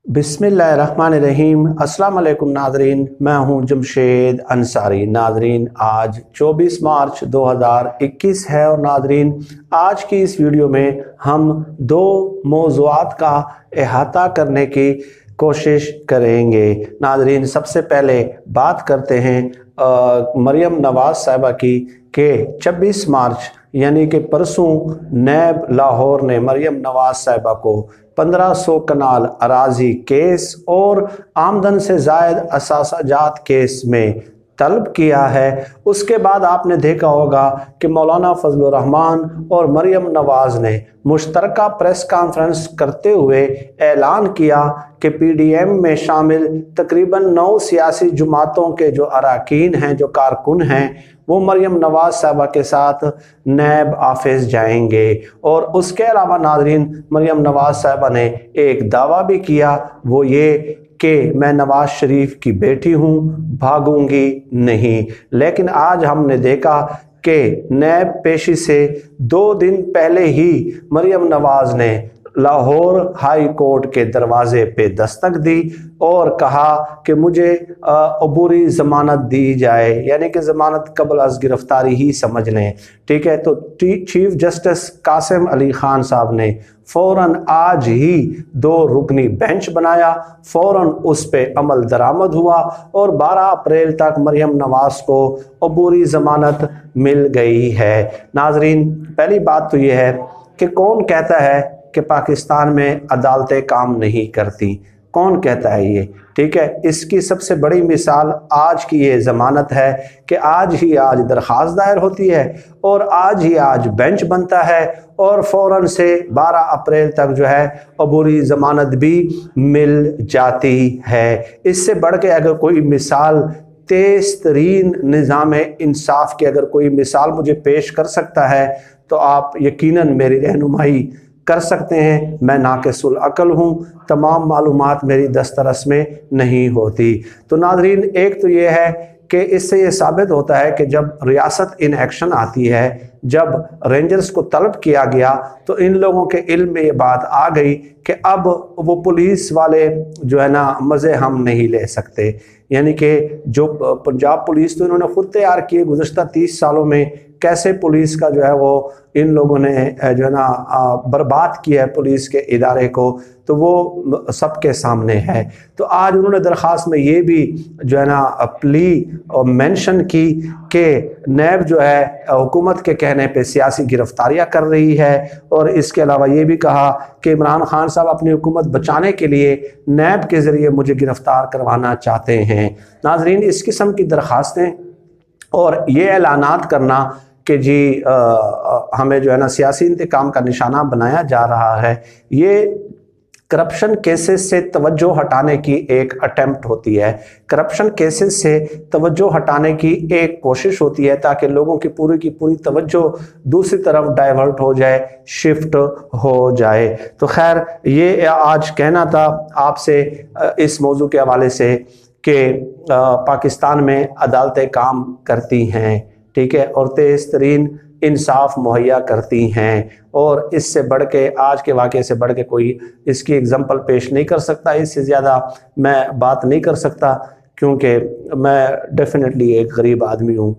بسم اللہ الرحمن الرحیم۔ السلام علیکم ناظرین، میں ہوں جمشید انصاری۔ ناظرین آج 24 مارچ 2021 ہے اور ناظرین آج کی اس ویڈیو میں ہم دو موضوعات کا احاطہ کرنے کی کوشش کریں گے۔ ناظرین سب سے پہلے بات کرتے ہیں مریم نواز صاحبہ کی کہ 26 مارچ یعنی کہ پرسوں نیب لاہور نے مریم نواز صاحبہ کو 1500 کنال اراضی کیس اور آمدن سے زائد اثاثہ جات کیس میں طلب کیا ہے۔ اس کے بعد آپ نے دیکھا ہوگا کہ مولانا فضل الرحمان اور مریم نواز نے مشترکہ پریس کانفرنس کرتے ہوئے اعلان کیا کہ پی ڈی ایم میں شامل تقریباً 9 سیاسی جماعتوں کے جو اراکین ہیں، جو کارکن ہیں، وہ مریم نواز صاحبہ کے ساتھ نیب آفس جائیں گے۔ اور اس کے علاوہ ناظرین مریم نواز صاحبہ نے ایک دعویٰ بھی کیا، وہ یہ کہ میں نواز شریف کی بیٹی ہوں، بھاگوں گی نہیں۔ لیکن آج ہم نے دیکھا کہ نیب پیشی سے 2 دن پہلے ہی مریم نواز نے لاہور ہائی کورٹ کے دروازے پہ دستک دی اور کہا کہ مجھے عبوری ضمانت دی جائے، یعنی کہ ضمانت قبل از گرفتاری ہی سمجھ لیں، ٹھیک ہے۔ تو چیف جسٹس قاسم علی خان صاحب نے فوراً آج ہی 2 رکنی بینچ بنایا، فوراً اس پہ عمل درآمد ہوا اور 12 اپریل تک مریم نواز کو عبوری ضمانت مل گئی ہے۔ ناظرین پہلی بات تو یہ ہے کہ کون کہتا ہے کہ پاکستان میں عدالتیں کام نہیں کرتی؟ کون کہتا ہے یہ؟ ٹھیک ہے، اس کی سب سے بڑی مثال آج کی یہ ضمانت ہے کہ آج ہی آج درخواست دائر ہوتی ہے اور آج ہی آج بینچ بنتا ہے اور فوراً سے 12 اپریل تک جو ہے عبوری ضمانت بھی مل جاتی ہے۔ اس سے بڑھ کے اگر کوئی مثال تیز ترین نظام انصاف کی اگر کوئی مثال مجھے پیش کر سکتا ہے تو آپ یقیناً میری رہنمائی کر سکتے ہیں۔ میں ناقص العقل ہوں، تمام معلومات میری دسترس میں نہیں ہوتی۔ تو ناظرین ایک تو یہ ہے کہ اس سے یہ ثابت ہوتا ہے کہ جب ریاست ان ایکشن آتی ہے، جب رینجرز کو طلب کیا گیا تو ان لوگوں کے علم میں یہ بات آ گئی کہ اب وہ پولیس والے جو ہے نا مزے ہم نہیں لے سکتے، یعنی کہ جو پنجاب پولیس تو انہوں نے خود تیار کی ہے گزشتہ 30 سالوں میں، کیسے پولیس کا جو ہے وہ ان لوگوں نے جو ہے نا برباد کیا ہے پولیس کے ادارے کو، تو وہ سب کے سامنے ہے۔ تو آج انہوں نے درخواست میں یہ بھی جو ہے نا پلی مینشن کی کہ نیب جو ہے حکومت کے کہنے پہ سیاسی گرفتاریاں کر رہی ہے، اور اس کے علاوہ یہ بھی کہا کہ عمران خان صاحب اپنی حکومت بچانے کے لیے نیب کے ذریعے مجھے گرفتار کروانا چاہتے ہیں۔ ناظرین اس قسم کی درخواستیں اور یہ اعلانات کرنا کہ جی ہمیں جو ہے نا سیاسی انتقام کا نشانہ بنایا جا رہا ہے، یہ کرپشن کیسز سے توجہ ہٹانے کی ایک اٹیمپٹ ہوتی ہے، کرپشن کیسز سے توجہ ہٹانے کی ایک کوشش ہوتی ہے تاکہ لوگوں کی پوری توجہ دوسری طرف ڈائیورٹ ہو جائے، شفٹ ہو جائے۔ تو خیر یہ آج کہنا تھا آپ سے اس موضوع کے حوالے سے کہ پاکستان میں عدالتیں کام کرتی ہیں، ٹھیک ہے، اور تیز ترین انصاف مہیا کرتی ہیں، اور اس سے بڑھ کے آج کے واقعے سے بڑھ کے کوئی اس کی اگزامپل پیش نہیں کر سکتا۔ اس سے زیادہ میں بات نہیں کر سکتا کیونکہ میں ڈیفینیٹلی ایک غریب آدمی ہوں،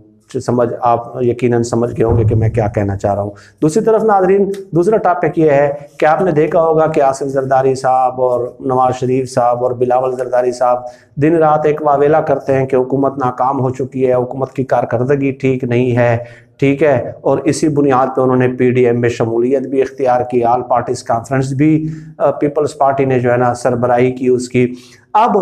آپ یقیناً سمجھ گئے ہوں گے کہ میں کیا کہنا چاہ رہا ہوں۔ دوسری طرف ناظرین دوسرا ٹاپک یہ ہے کہ آپ نے دیکھا ہوگا کہ آصف زرداری صاحب اور نواز شریف صاحب اور بلاول زرداری صاحب دن رات ایک واویلا کرتے ہیں کہ حکومت ناکام ہو چکی ہے، حکومت کی کارکردگی ٹھیک نہیں ہے، ٹھیک ہے، اور اسی بنیاد پہ انہوں نے پی ڈی ایم میں شمولیت بھی اختیار کی، آل پارٹیز کانفرنس بھی پیپلز پارٹی نے جو ہے نا سربراہی کی اس کی۔ اب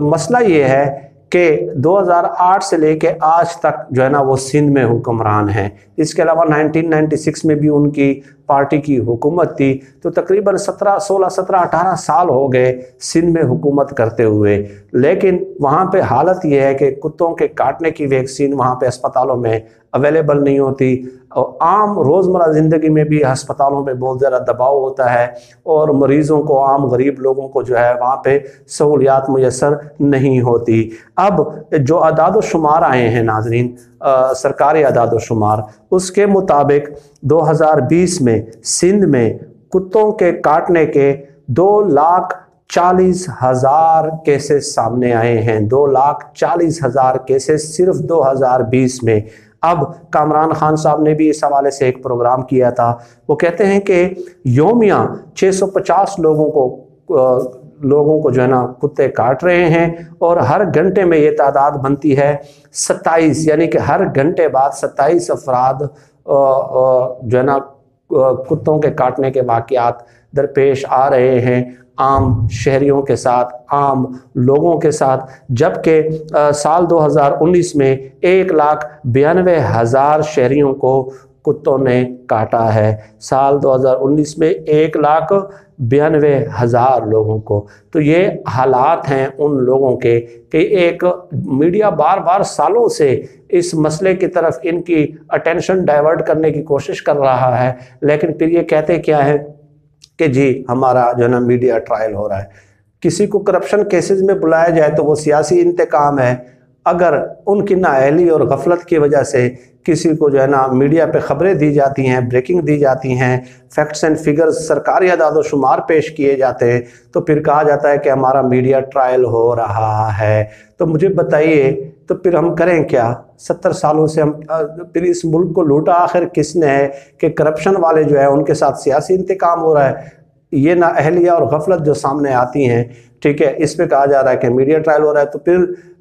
مسئلہ یہ ہے کہ 2008 سے لے کے آج تک جو ہے نا وہ سندھ میں حکمران ہیں، اس کے علاوہ 1996 میں بھی ان کی پارٹی کی حکومت تھی، تو تقریباً 18 سال ہو گئے سندھ میں حکومت کرتے ہوئے، لیکن وہاں پہ حالت یہ ہے کہ کتوں کے کاٹنے کی ویکسین وہاں پہ اسپتالوں میں اویلیبل نہیں ہوتی، اور عام روزمرہ زندگی میں بھی ہسپتالوں پہ بہت زیادہ دباؤ ہوتا ہے، اور مریضوں کو، عام غریب لوگوں کو جو ہے وہاں پہ سہولیات میسر نہیں ہوتی۔ اب جو اعداد و شمار آئے ہیں ناظرین، سرکاری اعداد و شمار، اس کے مطابق 2020 میں سندھ میں کتوں کے کاٹنے کے 2,40,000 کیسز سامنے آئے ہیں، 2,40,000 کیسز صرف 2020 میں۔ اب کامران خان صاحب نے بھی اس حوالے سے ایک پروگرام کیا تھا، وہ کہتے ہیں کہ یومیہ 650 لوگوں کو جو ہے نا کتے کاٹ رہے ہیں، اور ہر گھنٹے میں یہ تعداد بنتی ہے 27، یعنی کہ ہر گھنٹے بعد 27 افراد جو ہے نا کتوں کے کاٹنے کے واقعات درپیش آ رہے ہیں عام شہریوں کے ساتھ، عام لوگوں کے ساتھ، جبکہ سال 2019 میں 1,92,000 شہریوں کو کتوں نے کاٹا ہے، سال 2019 میں 1,92,000 لوگوں کو۔ تو یہ حالات ہیں ان لوگوں کے کہ ایک میڈیا بار بار سالوں سے اس مسئلے کی طرف ان کی اٹینشن ڈائیورٹ کرنے کی کوشش کر رہا ہے، لیکن پھر یہ کہتے کیا ہے کہ جی ہمارا جو ہے نا میڈیا ٹرائل ہو رہا ہے۔ کسی کو کرپشن کیسز میں بلایا جائے تو وہ سیاسی انتقام ہے، اگر ان کی نااہلی اور غفلت کی وجہ سے کسی کو جو ہے نا میڈیا پہ خبریں دی جاتی ہیں، بریکنگ دی جاتی ہیں، فیکٹس اینڈ فگرز سرکاری اعداد و شمار پیش کیے جاتے ہیں، تو پھر کہا جاتا ہے کہ ہمارا میڈیا ٹرائل ہو رہا ہے۔ تو مجھے بتائیے تو پھر ہم کریں کیا؟ 70 سالوں سے ہم پھر اس ملک کو لوٹا آخر کس نے ہے کہ کرپشن والے جو ہے ان کے ساتھ سیاسی انتقام ہو رہا ہے؟ یہ نااہلیہ اور غفلت جو سامنے آتی ہیں، ٹھیک ہے، اس پہ کہا جا رہا ہے کہ میڈیا ٹرائل ہو رہا ہے، تو پھر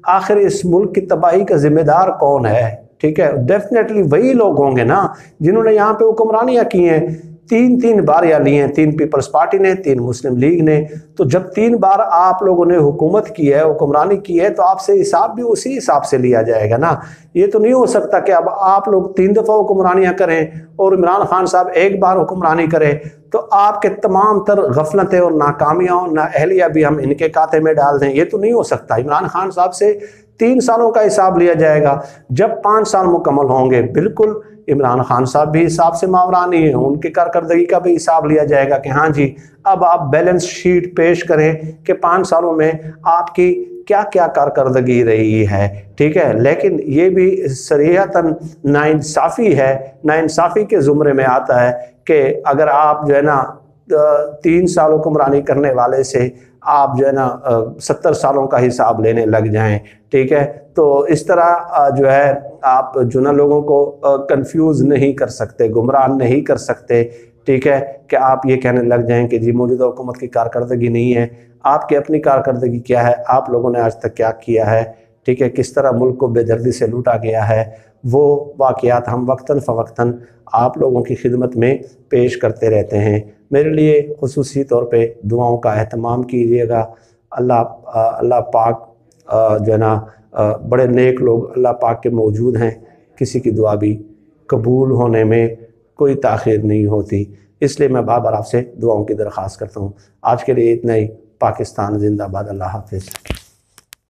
آخر اس ملک کی تباہی کا ذمہ دار کون ہے؟ ٹھیک ہے، ڈیفینیٹلی وہی لوگ ہوں گے نا جنہوں نے یہاں پہ حکمرانیاں کی ہیں، تین باریاں لی ہیں، 3 پیپلز پارٹی نے، 3 مسلم لیگ نے۔ تو جب 3 بار آپ لوگوں نے حکومت کی ہے، حکمرانی کی ہے، تو آپ سے حساب بھی اسی حساب سے لیا جائے گا نا۔ یہ تو نہیں ہو سکتا کہ اب آپ لوگ 3 دفعہ حکمرانیاں کریں اور عمران خان صاحب 1 بار حکمرانی کریں، تو آپ کے تمام تر غفلتیں اور ناکامیاں اور نااہلیہ بھی ہم ان کے کھاتے میں ڈال دیں، یہ تو نہیں ہو سکتا۔ عمران خان صاحب سے 3 سالوں کا حساب لیا جائے گا، جب 5 سال مکمل ہوں گے بالکل عمران خان صاحب بھی حساب سے ماورانی ہیں، ان کی کارکردگی کا بھی حساب لیا جائے گا کہ ہاں جی اب آپ بیلنس شیٹ پیش کریں کہ 5 سالوں میں آپ کی کیا کیا کارکردگی رہی ہے، ٹھیک ہے۔ لیکن یہ بھی صریحتاً ناانصافی ہے، ناانصافی کے زمرے میں آتا ہے کہ اگر آپ جو ہے نا 3 سال حکمرانی کرنے والے سے آپ جو ہے نا 70 سالوں کا حساب لینے لگ جائیں، ٹھیک ہے، تو اس طرح جو ہے آپ جو نا لوگوں کو کنفیوز نہیں کر سکتے، گمراہ نہیں کر سکتے، ٹھیک ہے، کہ آپ یہ کہنے لگ جائیں کہ جی موجودہ حکومت کی کارکردگی نہیں ہے۔ آپ کی اپنی کارکردگی کیا ہے؟ آپ لوگوں نے آج تک کیا کیا ہے؟ ٹھیک ہے، کس طرح ملک کو بے دردی سے لوٹا گیا ہے، وہ واقعات ہم وقتاً فوقتاً آپ لوگوں کی خدمت میں پیش کرتے رہتے ہیں۔ میرے لیے خصوصی طور پہ دعاؤں کا اہتمام کیجیے گا۔ اللہ پاک جو ہے نا بڑے نیک لوگ اللہ پاک کے موجود ہیں، کسی کی دعا بھی قبول ہونے میں کوئی تاخیر نہیں ہوتی، اس لیے میں بار بار آپ سے دعاؤں کی درخواست کرتا ہوں۔ آج کے لیے اتنا ہی۔ پاکستان زندہ باد، اللہ حافظ۔